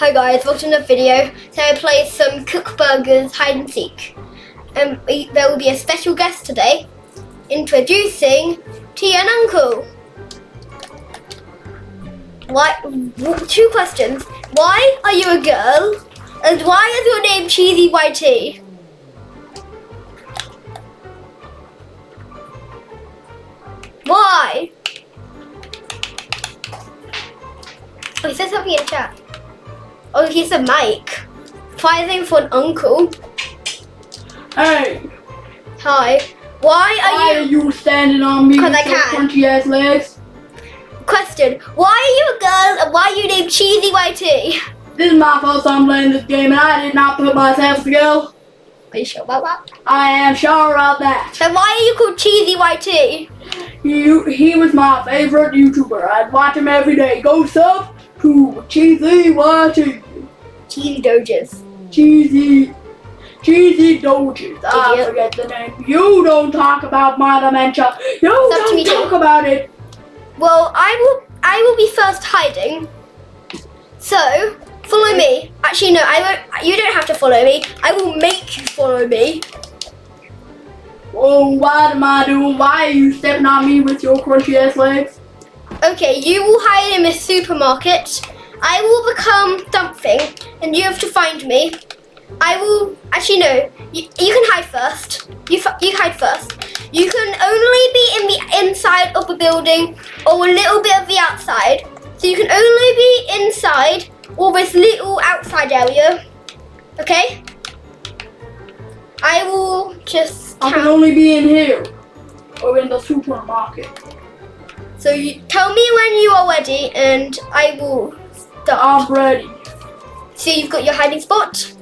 Hi guys, welcome to the video. Today I play some Cook Burgers hide and seek. There will be a special guest today, introducing TNUncle. Two questions. Why are you a girl? And why is your name Cheesy YT? Why? Oh, he said something in chat. Oh, he said Mike. Fighting for an uncle. Hey! Hi. Why Why are you standing on me with I your can. crunchy ass legs? Question. Why are you a girl and why are you named Cheesy YT? This is my first time playing this game and I did not put myself together. Are you sure about that? I am sure of that. Then why are you called Cheesy YT? He was my favorite YouTuber. I'd watch him every day. Go sub to Cheesy YT. Cheesy Doges. Cheesy Doges. I forget the name. You don't talk about my dementia. You don't talk about it. Well, I will be first hiding. So, follow me. Actually, no, I won't. You don't have to follow me. I will make you follow me. Oh, what am I doing? Why are you stepping on me with your crunchy ass legs? Okay, you will hide in this supermarket. I will become something, and you have to find me. I will. Actually, no. You can hide first. You hide first. You can only be in the inside of the building or a little bit of the outside. So you can only be inside or this little outside area. Okay? I will just I can only be in here or in the supermarket. So you tell me when you are ready and I will start. I'm ready. So you've got your hiding spot?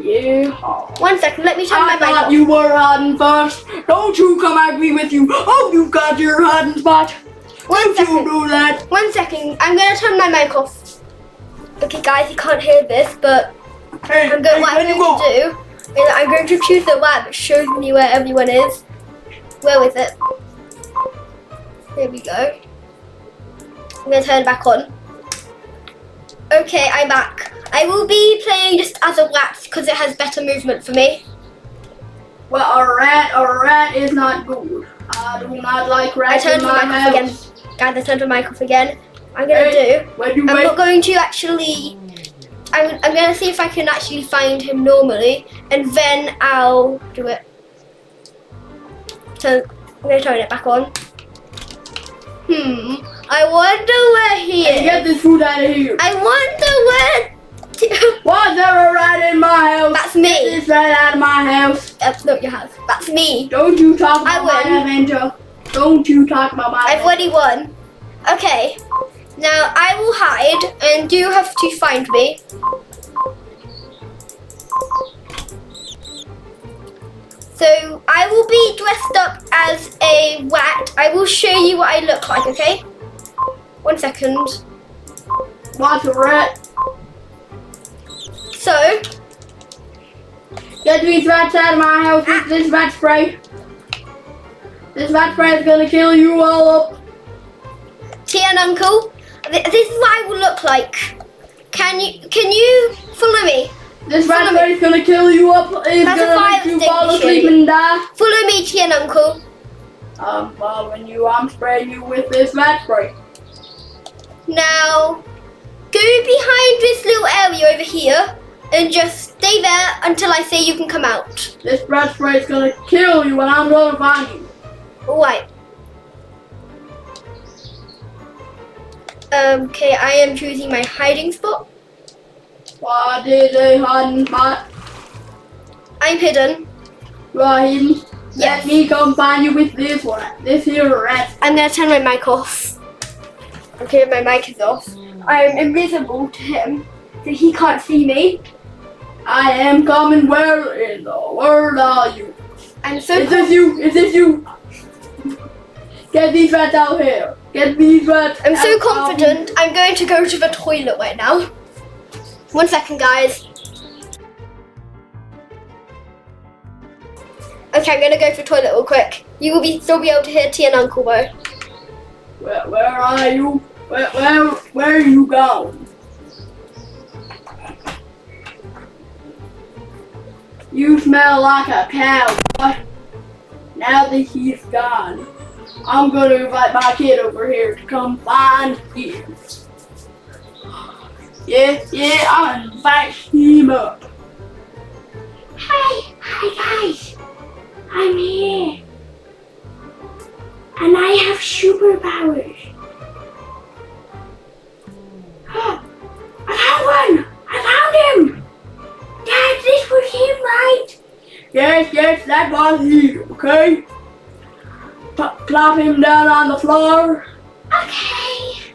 Yeah. 1 second, let me turn my I mic thought off. you were hiding first. Don't you come at me with you. Oh, you got your hiding spot. Don't you do that. 1 second, I'm going to turn my mic off. Okay guys, you can't hear this, but Hey, I'm going to do is I'm going to choose the web that shows me where everyone is. Where is it? Here we go. I'm going to turn it back on. Okay, I'm back. I will be playing just as a rat because it has better movement for me. Well, a rat is not good. I do not like rats I turned in the my mic off again. house. Guys, I turned the mic off again. I'm going to I'm not going to actually... I'm going to see if I can actually find him normally, and then I'll do it. So, I'm going to turn it back on. I wonder where he is. Get this food out of here. I wonder where... Was there a rat in my house? That's me. Get this rat out of my house. That's not your house. That's me. Don't you talk about my win. adventure. Don't you talk about my I've already won. Okay. Now, I will hide, and you have to find me. So, I will be dressed up as a rat. I will show you what I look like, okay? 1 second. What's a rat? So, Get these rats out of my house with this rat spray. This rat spray is gonna kill you all up. TNUncle, this is what I will look like. Can you follow me? This rat spray is gonna kill you up. It's That's a gonna fire make you fall asleep extinguisher. and die. Follow me, TNUncle. I'm following you. I'm spraying you with this rat spray. Now, go behind this little area over here and just stay there until I say you can come out. This rat spray is gonna kill you and I'm gonna find you. Alright. Okay, I am choosing my hiding spot. What is a hiding spot? I'm hidden. You are hidden. Yes. Let me come find you with this one. This here rat. I'm gonna turn my mic off. Okay, my mic is off. I am invisible to him, so he can't see me. I am coming. Where in the world are you? I'm so Is this you? Is this you? Get these rats out here. Get these rats I'm so out confident. I'm going to go to the toilet right now. 1 second, guys. Okay, I'm gonna go for the toilet real quick. You will still be able to hear TNUncle though. Where are you? Where are you going? You smell like a cow, boy. Now that he's gone, I'm gonna invite my kid over here to come find you. Yeah, I'll invite him up. Hi guys. I'm here. And I have superpowers. I found one! I found him! Dad, this was him, right? Yes, that was he, okay? Plop him down on the floor. Okay.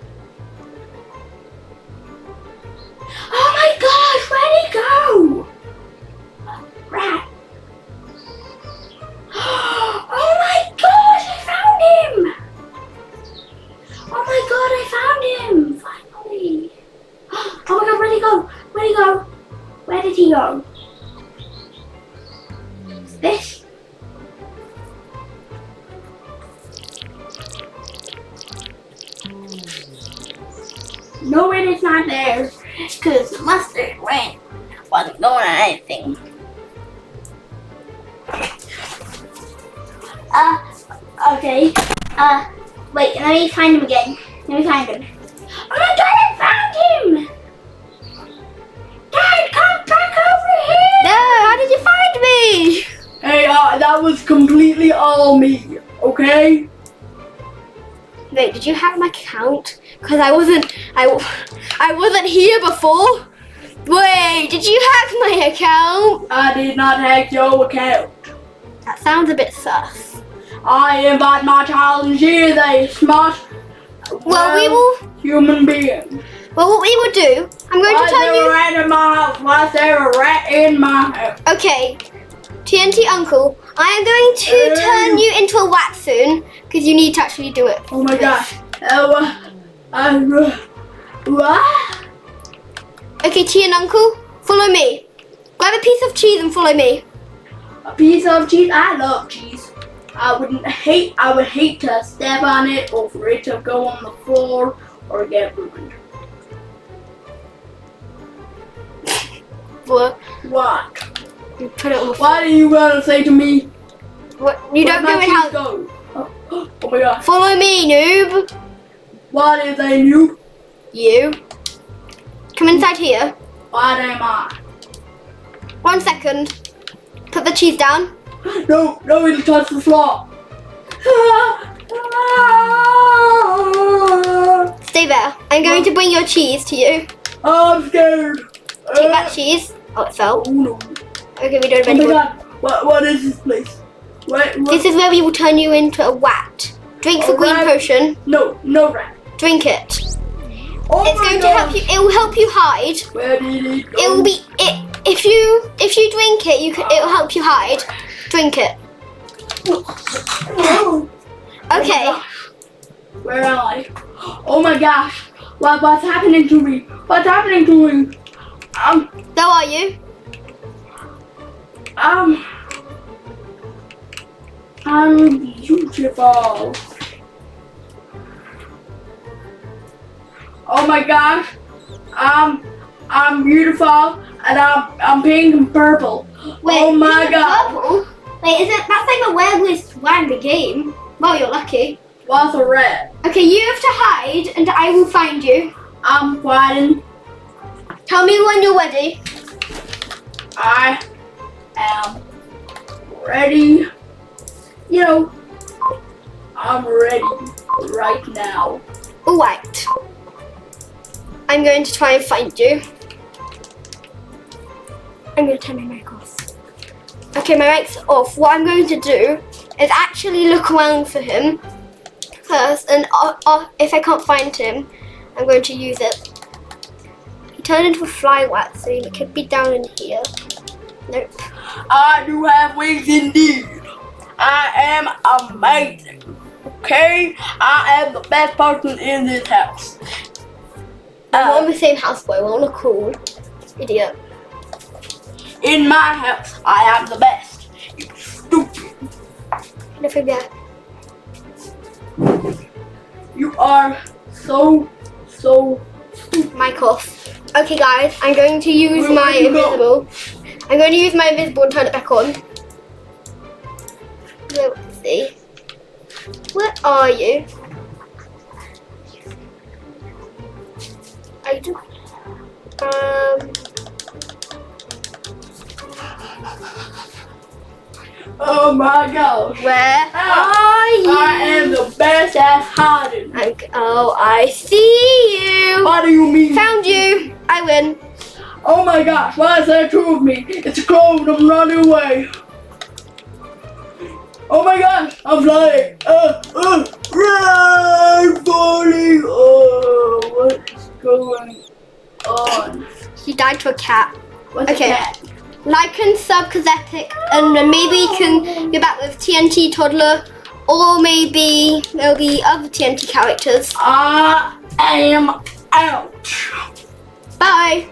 Oh my gosh, where'd he go? Rat. Oh my gosh, I found him! Oh my god, I found him! Finally. Oh my god, where'd he go? Where'd he go? Where did he go? This? No, it is not there. Because the mustard went. Wasn't going on anything. Okay. Wait, let me find him again. Let me find him. Oh my god, I found him! Dad, come back over here! No, how did you find me? Hey, that was completely all me, okay? Wait, did you hack my account? Because I wasn't here before. Wait, did you hack my account? I did not hack your account. That sounds a bit sus. I invite my child and she is a smart, human being. Well, what we will do, I'm going to tell you. Why is there a rat in my house? Why is there a rat in my house? Okay, TNUncle, I am going to turn you into a rat soon because you need to actually do it. Oh my gosh. What? Okay, TNUncle, follow me. Grab a piece of cheese and follow me. A piece of cheese? I love cheese. I would hate to step on it or for it to go on the floor or get ruined. What? You put it on the floor. What are you gonna say to me? What? You don't do it how. Go? Oh my god. Follow me, noob. What is a noob? You. Come inside here. What am I? 1 second. Put the cheese down. No, it'll touch the floor. Stay there. I'm going to bring your cheese to you. I'm scared. Take that cheese. Oh, it fell. Oh no. Okay, we don't have Oh any my more. god. What is this place? What? This is where we will turn you into a rat. Drink the A green rat? potion. No rat. Drink it. Oh It's my going god. to help you. It will help you hide. Where did it go? It will be it. If you drink it, it will help you hide. Drink it. Oh. Okay. Oh where am I? Oh my gosh. What's happening to me? What's happening to me? Where are you? I'm beautiful. Oh my gosh. I'm beautiful and I'm pink and purple. Wait, oh my pink and god. purple? Wait, that's like the weirdest one in the game. Well, you're lucky. What's a red? Okay, you have to hide and I will find you. I'm fighting. Tell me when you're ready. I am ready. You know, I'm ready right now. Alright. I'm going to try and find you. I'm going to turn my mic off. Okay, my mic's off. What I'm going to do is actually look around for him first, and if I can't find him, I'm going to use it. He turned into a fly rat, so it could be down in here. Nope. I do have wings indeed. I am amazing. Okay? I am the best person in this house. We're on the same house, boy. We're on a cool idiot. In my house, I am the best. You stupid. No phobia. You are so stupid. Mic off. Okay, guys, I'm going to use Where my did you go? invisible. I'm going to use my invisible and turn it back on. Let's see. Where are you? I do. Oh my gosh. Where are you? I am the best at hiding. Oh, I see you. What do you mean? Found you. I win. Oh my gosh, why is there two of me? It's a clone, I'm running away. Oh my gosh, I'm flying. I'm falling. Oh, what's going on? She died to a cat. What's Okay. that? Like and sub Kazetic, and then maybe you can go back with TNT Toddler, or maybe there'll be other TNT characters. I am out. Bye.